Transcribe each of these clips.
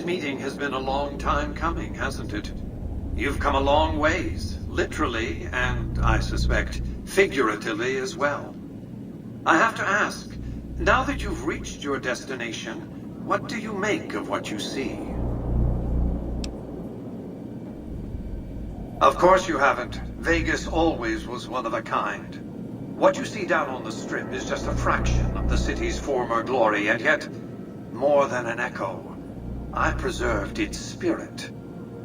meeting has been a long time coming, hasn't it? You've come a long ways, literally, and I suspect figuratively as well. I have to ask, now that you've reached your destination, what do you make of what you see? Of course you haven't. Vegas always was one of a kind. What you see down on the Strip is just a fraction of the city's former glory, and yet, more than an echo, I preserved its spirit.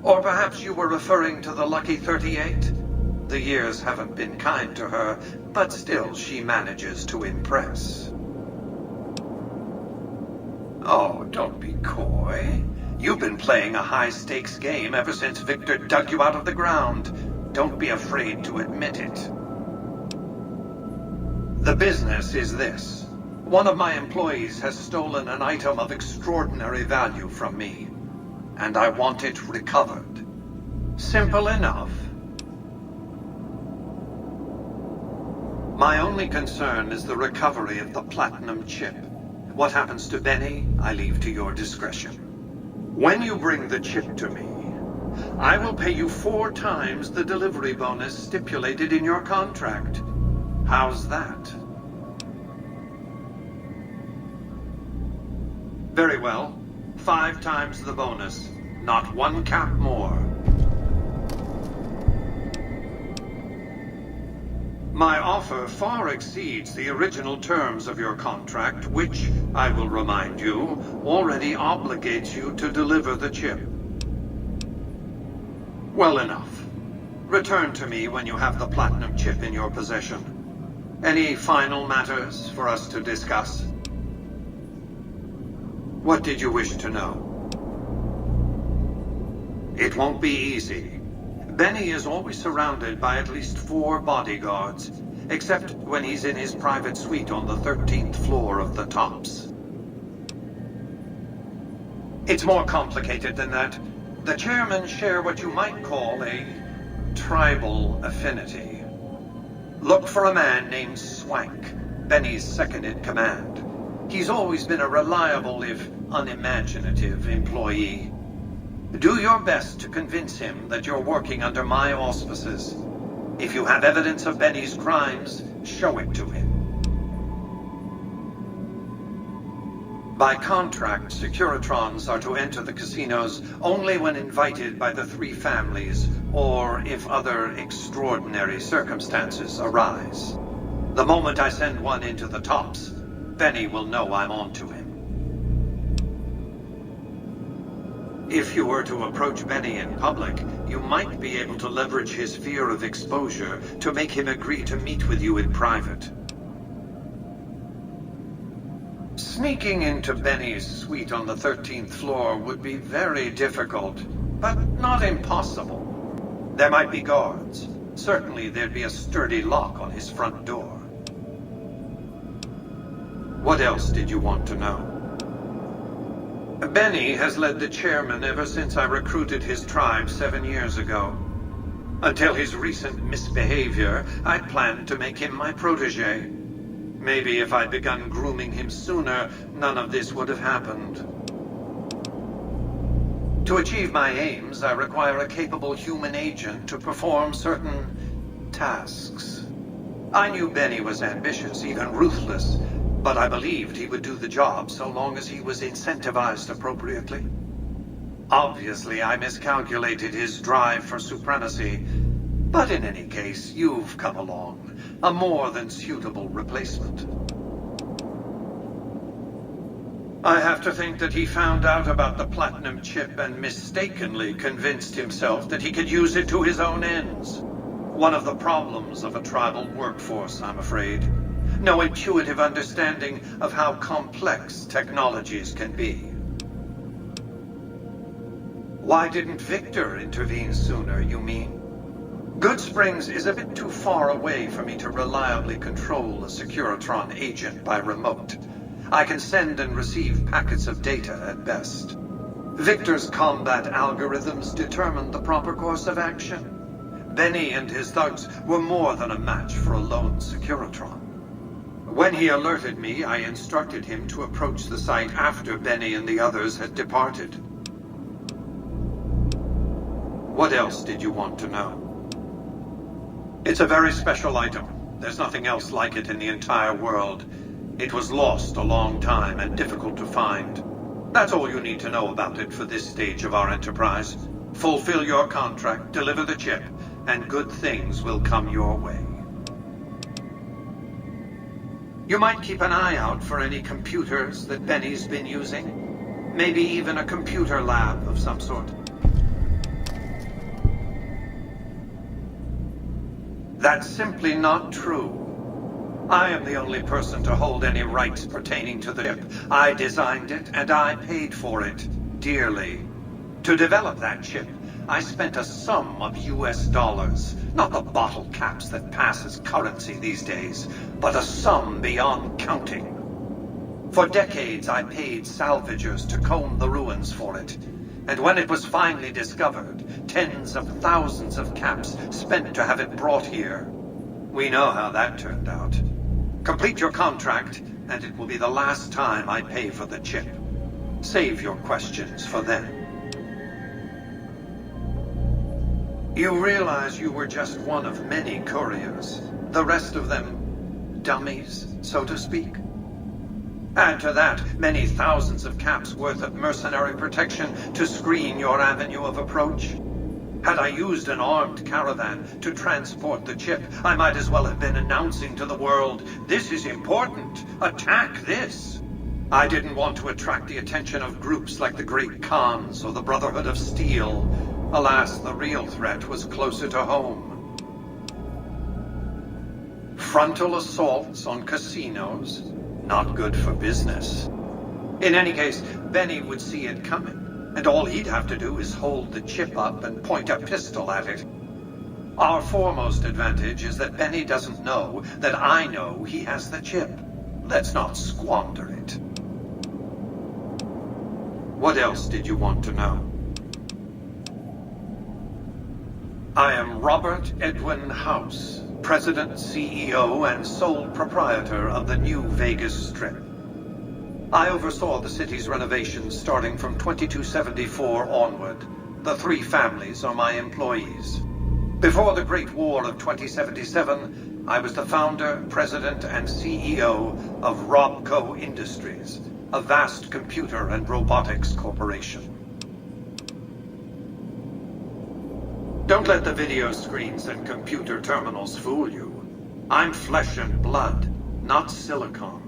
Or perhaps you were referring to the Lucky 38? The years haven't been kind to her, but still she manages to impress. Oh, don't be coy. You've been playing a high-stakes game ever since Victor dug you out of the ground. Don't be afraid to admit it. The business is this. One of my employees has stolen an item of extraordinary value from me, and I want it recovered. Simple enough. My only concern is the recovery of the platinum chip. What happens to Benny, I leave to your discretion. When you bring the chip to me, I will pay you 4 times the delivery bonus stipulated in your contract. How's that? Very well. 5 times the bonus. Not 1 cap more. My offer far exceeds the original terms of your contract, which, I will remind you, already obligates you to deliver the chip. Well enough. Return to me when you have the platinum chip in your possession. Any final matters for us to discuss? What did you wish to know? It won't be easy. Benny is always surrounded by at least 4 bodyguards, except when he's in his private suite on the 13th floor of the Tops. It's more complicated than that. The chairmen share what you might call a tribal affinity. Look for a man named Swank, Benny's second-in-command. He's always been a reliable, if unimaginative, employee. Do your best to convince him that you're working under my auspices. If you have evidence of Benny's crimes, show it to him. By contract, Securitrons are to enter the casinos only when invited by the 3 families, or if other extraordinary circumstances arise. The moment I send one into the Tops, Benny will know I'm on to him. If you were to approach Benny in public, you might be able to leverage his fear of exposure to make him agree to meet with you in private. Sneaking into Benny's suite on the 13th floor would be very difficult, but not impossible. There might be guards. Certainly there'd be a sturdy lock on his front door. What else did you want to know? Benny has led the chairman ever since I recruited his tribe 7 years ago. Until his recent misbehavior, I'd planned to make him my protege. Maybe if I'd begun grooming him sooner, none of this would have happened. To achieve my aims, I require a capable human agent to perform certain tasks. I knew Benny was ambitious, even ruthless, but I believed he would do the job so long as he was incentivized appropriately. Obviously, I miscalculated his drive for supremacy, but in any case, you've come along, a more than suitable replacement. I have to think that he found out about the platinum chip and mistakenly convinced himself that he could use it to his own ends. One of the problems of a tribal workforce, I'm afraid. No intuitive understanding of how complex technologies can be. Why didn't Victor intervene sooner, you mean? Good Springs is a bit too far away for me to reliably control a Securitron agent by remote. I can send and receive packets of data at best. Victor's combat algorithms determined the proper course of action. Benny and his thugs were more than a match for a lone Securitron. When he alerted me, I instructed him to approach the site after Benny and the others had departed. What else did you want to know? It's a very special item. There's nothing else like it in the entire world. It was lost a long time and difficult to find. That's all you need to know about it for this stage of our enterprise. Fulfill your contract, deliver the chip, and good things will come your way. You might keep an eye out for any computers that Benny's been using. Maybe even a computer lab of some sort. That's simply not true. I am the only person to hold any rights pertaining to the chip. I designed it, and I paid for it, dearly. To develop that chip, I spent a sum of US dollars. Not the bottle caps that pass as currency these days, but a sum beyond counting. For decades, I paid salvagers to comb the ruins for it. And when it was finally discovered, tens of thousands of caps spent to have it brought here. We know how that turned out. Complete your contract, and it will be the last time I pay for the chip. Save your questions for then. You realize you were just one of many couriers. The rest of them, dummies, so to speak. Add to that many thousands of caps worth of mercenary protection to screen your avenue of approach. Had I used an armed caravan to transport the chip, I might as well have been announcing to the world, "This is important. Attack this." I didn't want to attract the attention of groups like the Great Khans or the Brotherhood of Steel. Alas, the real threat was closer to home. Frontal assaults on casinos? Not good for business. In any case, Benny would see it coming, and all he'd have to do is hold the chip up and point a pistol at it. Our foremost advantage is that Benny doesn't know that I know he has the chip. Let's not squander it. What else did you want to know? I am Robert Edwin House, President, CEO, and sole proprietor of the New Vegas Strip. I oversaw the city's renovations starting from 2274 onward. The three families are my employees. Before the Great War of 2077, I was the founder, president, and CEO of Robco Industries, a vast computer and robotics corporation. Don't let the video screens and computer terminals fool you. I'm flesh and blood, not silicon.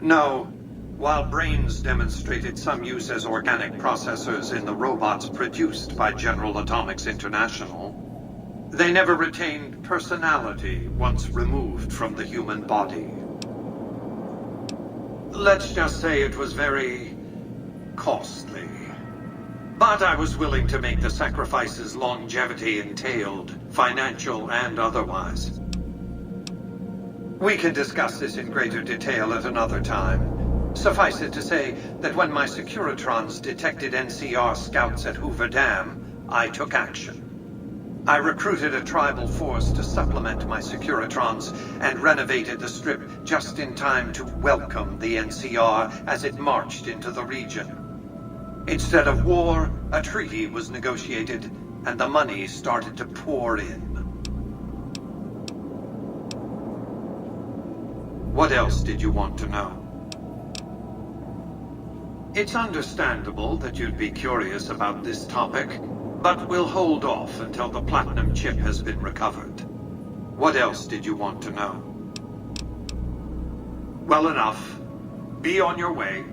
No, while brains demonstrated some use as organic processors in the robots produced by General Atomics International, they never retained personality once removed from the human body. Let's just say it was very costly. But I was willing to make the sacrifices longevity entailed, financial and otherwise. We can discuss this in greater detail at another time. Suffice it to say that when my Securitrons detected NCR scouts at Hoover Dam, I took action. I recruited a tribal force to supplement my Securitrons and renovated the Strip just in time to welcome the NCR as it marched into the region. Instead of war, a treaty was negotiated, and the money started to pour in. What else did you want to know? It's understandable that you'd be curious about this topic, but we'll hold off until the platinum chip has been recovered. What else did you want to know? Well enough. Be on your way.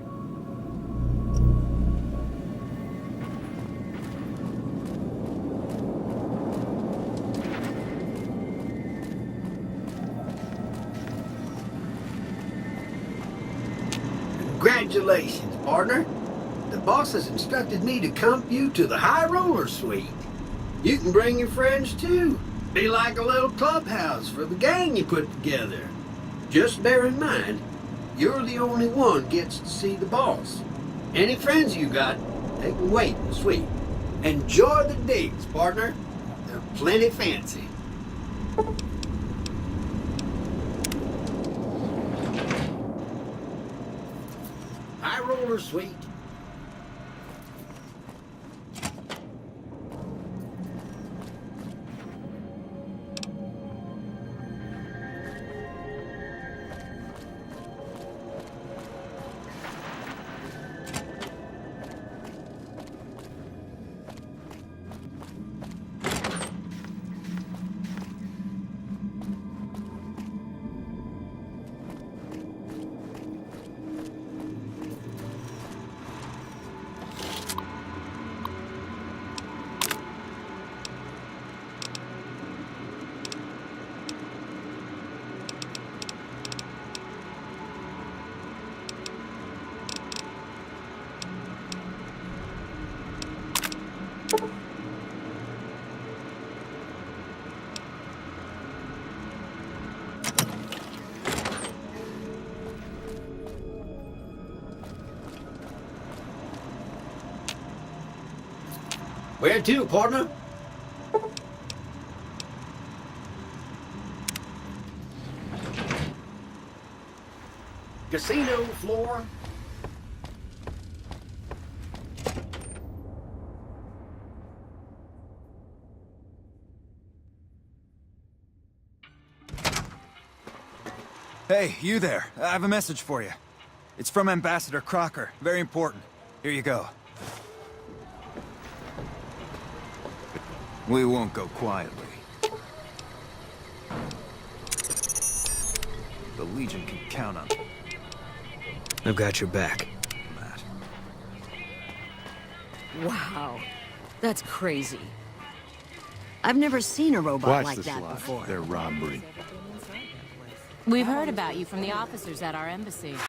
Congratulations, partner. The boss has instructed me to comp you to the High Roller Suite. You can bring your friends too. Be like a little clubhouse for the gang you put together. Just bear in mind, you're the only one gets to see the boss. Any friends you got, they can wait in the suite. Enjoy the digs, partner. They're plenty fancy. High Roller roller suite. Where to, partner? Casino floor. Hey, you there. I have a message for you. It's from Ambassador Crocker. Very important. Here you go. We won't go quietly. The Legion can count on me. I've got your back. Matt. Wow, that's crazy. I've never seen a robot like that before. They're robbery. We've heard about you from the officers at our embassy.